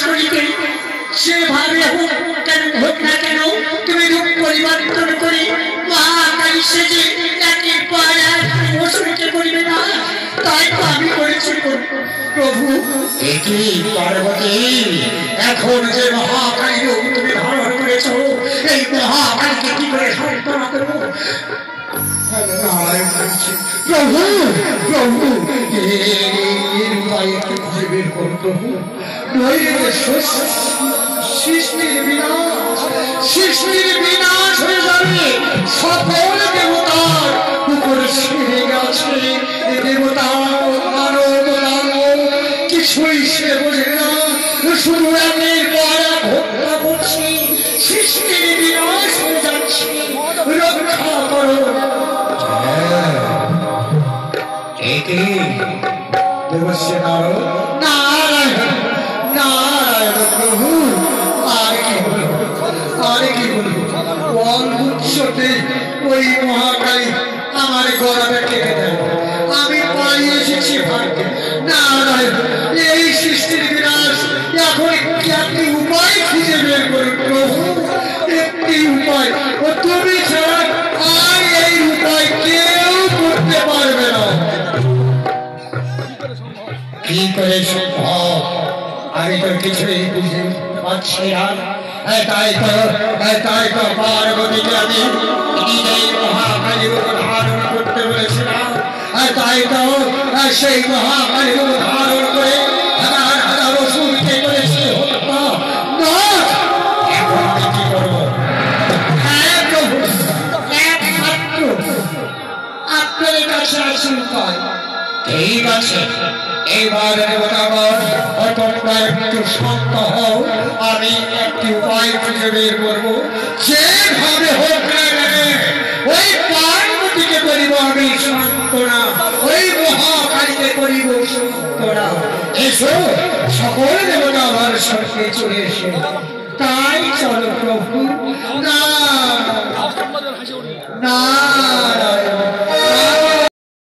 করিতে যেভাবে হোক না কেন তুমি রূপ পরিবর্তন করে মহাকালী সেজে একের পর এক অসুরকে করিবে না, তাই তো আমি করেছি প্রভু। একই পার্বতী, এখন যে মহাকালী রূপ তুমি ধারণ করেছ, এই মহাকালীকে কি করে সান্ত্বনা করবো? প্রভু প্রভু, বের করুন প্রভু, নইলে সৃষ্টির বিনাশ হয়ে যাবে। সকল দেবতার উপরে ছেড়ে গেছে, দেবতা মানব কিছুই সে বোঝে না, শুধু একের পর এক হত্যা করছে, সৃষ্টির বিনাশ হয়ে যাচ্ছে, রক্ষা করো। দেবশ্রী নারায়ণ নারায়ণ প্রভু, আর কি বলবো, আর কি বলবো? অঙ্গুচ্ছতে ওই মহাকালী আমার গলাটা কেটে দেয়, আমি পালিয়ে এসেছি ভাগ্যে। নারায়ণ, এই সৃষ্টির বিনাশ এখন একটি উপায় খুঁজে বের করুন প্রভু, একটি উপায়, ও তুমি ছাড়া আর এই উপায় কেউ করতে পারবে না। কি করে সম্ভব? আমি তো কিছুই বুঝতে পারছি না। তাই তো পার্বতীকে আমি নিজেই মহাকালী রূপ ধারণ করতে বলেছিলাম, তাই তো সেই মহাকালী রূপ ধারণ করে হাজার হাজার অসুরকে করেছি হত্যা। এখন আমি কি করবো? একমাত্র আপনার কাছে আছে উপায়। ঠিক আছে, এবার দেবতাগণ তোমরা একটু শান্ত হও, আমি একটি উপায় খুঁজে বের করবো। যেভাবে হোক না কেন ওই পার্বতীকে করিব আমি সান্ত্বনা, ওই মহাকালীকে করিব সান্ত্বনা। এসো সকল দেবতা আমার সঙ্গে চলে এসে, তাই চলো প্রভু। না না